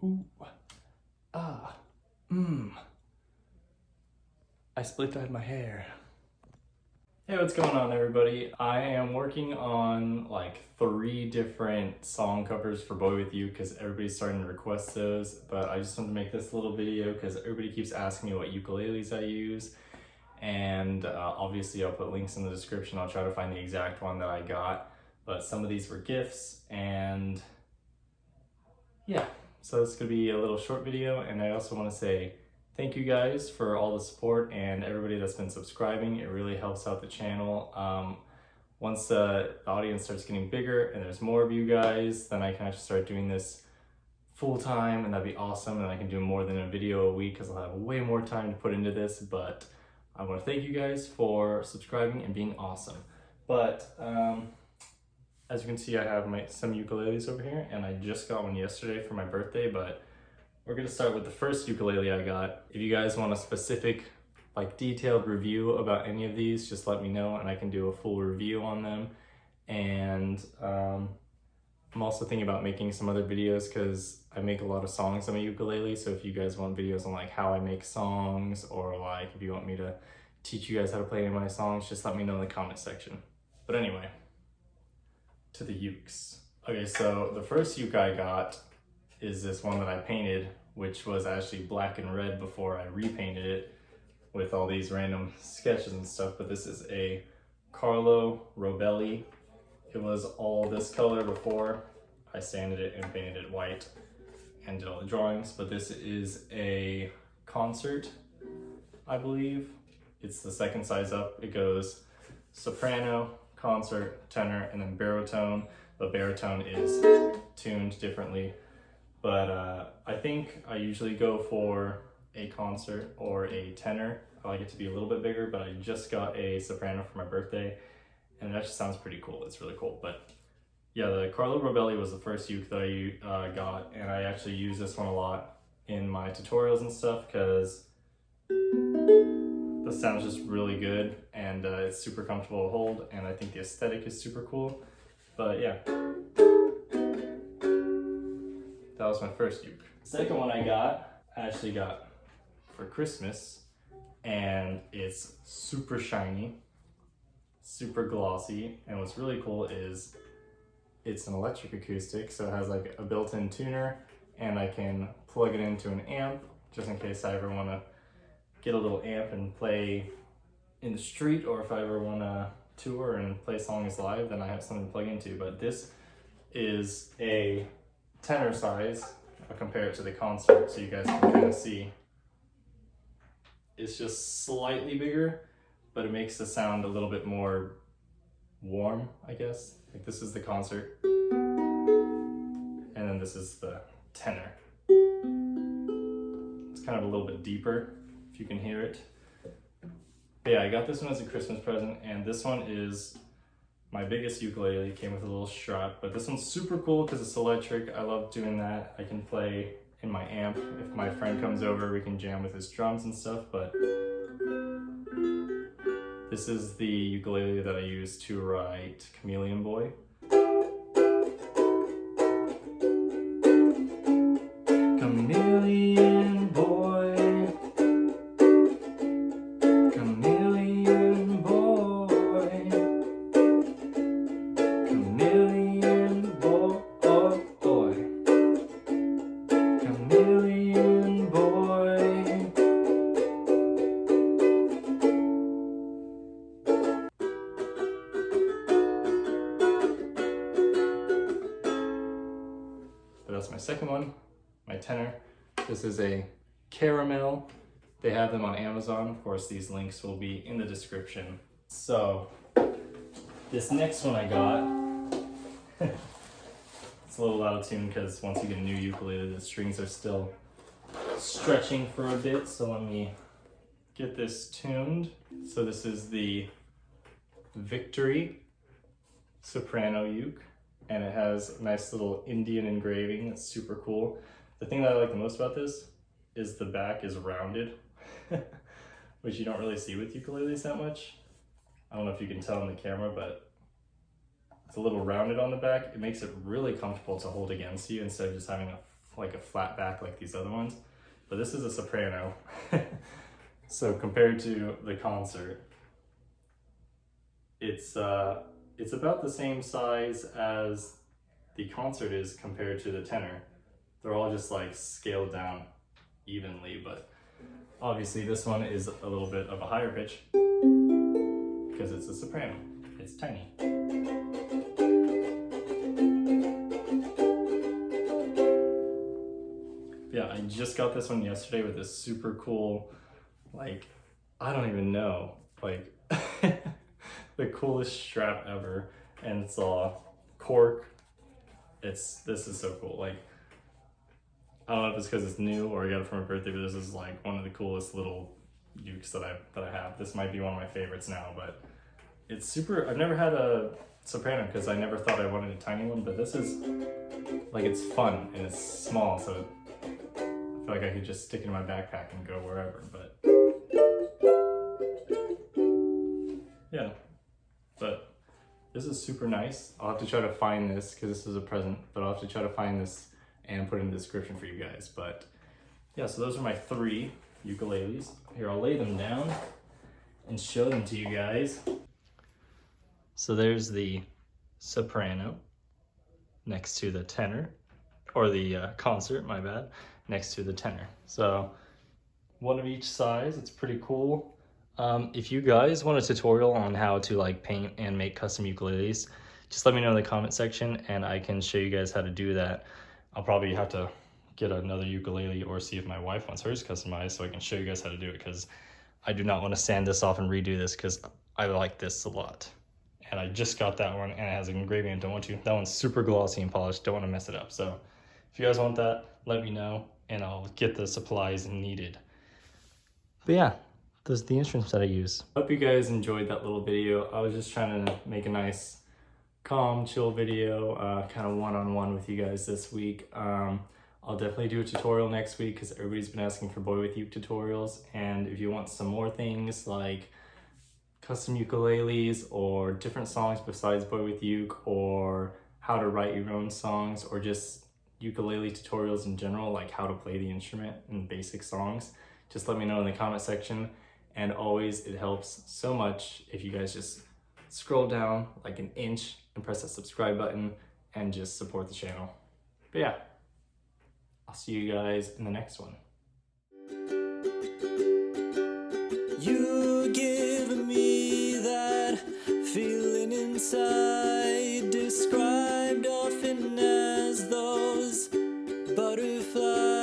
Ooh. Ah. Mmm. I split-dyed my hair. Hey, what's going on everybody? I am working on like 3 different song covers for Boy With You because everybody's starting to request those, but I just wanted to make this little video because everybody keeps asking me what ukuleles I use, and obviously I'll put links in the description. I'll try to find the exact one that I got, but some of these were gifts, and yeah, so it's gonna be a little short video. And I also want to say thank you guys for all the support and everybody that's been subscribing. It really helps out the channel. Once the audience starts getting bigger and there's more of you guys, then I can actually start doing this full time, and that'd be awesome. And I can do more than a video a week because I'll have way more time to put into this. But I want to thank you guys for subscribing and being awesome. But as you can see, I have some ukuleles over here, and I just got one yesterday for my birthday, but we're gonna start with the first ukulele I got. If you guys want a specific, like detailed review about any of these, just let me know and I can do a full review on them. And I'm also thinking about making some other videos because I make a lot of songs on my ukulele. So if you guys want videos on like how I make songs, or like if you want me to teach you guys how to play any of my songs, just let me know in the comment section. But anyway, to the ukes. Okay, so the first uke I got is this one that I painted, which was actually black and red before I repainted it with all these random sketches and stuff. But this is a Carlo Robelli. It was all this color before I sanded it and painted it white and did all the drawings. But this is a concert, I believe. It's the second size up. It goes soprano, concert, tenor, and then baritone. The baritone is tuned differently. But I think I usually go for a concert or a tenor. I like it to be a little bit bigger, but I just got a soprano for my birthday, and it actually sounds pretty cool. It's really cool. But yeah, the Carlo Robelli was the first uke that I got, and I actually use this one a lot in my tutorials and stuff because the sound's just really good, and it's super comfortable to hold, and I think the aesthetic is super cool. But yeah, that was my first uke. The second one I actually got for Christmas, and it's super shiny, super glossy, and what's really cool is it's an electric acoustic, so it has like a built-in tuner, and I can plug it into an amp just in case I ever want to get a little amp and play in the street, or if I ever want to tour and play songs live, then I have something to plug into. But this is a tenor size. I'll compare it to the concert so you guys can kind of see. It's just slightly bigger, but it makes the sound a little bit more warm, I guess. Like this is the concert, and then this is the tenor. It's kind of a little bit deeper, if you can hear it. But yeah, I got this one as a Christmas present, and this one is my biggest ukulele. It came with a little strap, but this one's super cool because it's electric. I love doing that. I can play in my amp. If my friend comes over, we can jam with his drums and stuff. But this is the ukulele that I use to write Chameleon Boy. Chameleon boy, chameleon boy, chameleon boy, chameleon boy. But that's my second one, my tenor. This is a caramel. They have them on Amazon. Of course, these links will be in the description. So this next one I got, it's a little out of tune because once you get a new ukulele, the strings are still stretching for a bit. So let me get this tuned. So this is the Victory soprano uke, and it has a nice little Indian engraving. It's super cool. The thing that I like the most about this is the back is rounded, which you don't really see with ukuleles that much. I don't know if you can tell in the camera, but it's a little rounded on the back. It makes it really comfortable to hold against you instead of just having a like a flat back like these other ones, but this is a soprano. So compared to the concert, it's about the same size as the concert is compared to the tenor. They're all just like scaled down evenly, but obviously this one is a little bit of a higher pitch because it's a soprano. It's tiny. Yeah, I just got this one yesterday with this super cool, like, I don't even know, like, the coolest strap ever, and it's all cork. This is so cool. Like, I don't know if it's because it's new or I got it for my birthday, but this is like one of the coolest little ukes that I have. This might be one of my favorites now, but it's super. I've never had a soprano because I never thought I wanted a tiny one, but this is like, it's fun and it's small, so I feel like I could just stick it in my backpack and go wherever. But yeah, but this is super nice. I'll have to try to find this because this is a present, but I'll have to try to find this and put it in the description for you guys. But yeah, so those are my 3 ukuleles. Here, I'll lay them down and show them to you guys. So there's the soprano next to the tenor, or the concert, my bad, next to the tenor. So one of each size. It's pretty cool. If you guys want a tutorial on how to like paint and make custom ukuleles, just let me know in the comment section and I can show you guys how to do that. I'll probably have to get another ukulele or see if my wife wants hers customized so I can show you guys how to do it, because I do not want to sand this off and redo this because I like this a lot. And I just got that one and it has an engraving and don't want to. That one's super glossy and polished, don't want to mess it up. So if you guys want that, let me know and I'll get the supplies needed. But yeah, those are the instruments that I use. Hope you guys enjoyed that little video. I was just trying to make a nice, calm, chill video, kind of one-on-one with you guys this week. I'll definitely do a tutorial next week because everybody's been asking for Boy With Uke tutorials. And if you want some more things like custom ukuleles or different songs besides Boy With Uke, or how to write your own songs, or just ukulele tutorials in general, like how to play the instrument and basic songs, just let me know in the comment section. And always, it helps so much if you guys just scroll down like an inch and press that subscribe button and just support the channel. But yeah, I'll see you guys in the next one. You give me that feeling inside, described often as those butterflies.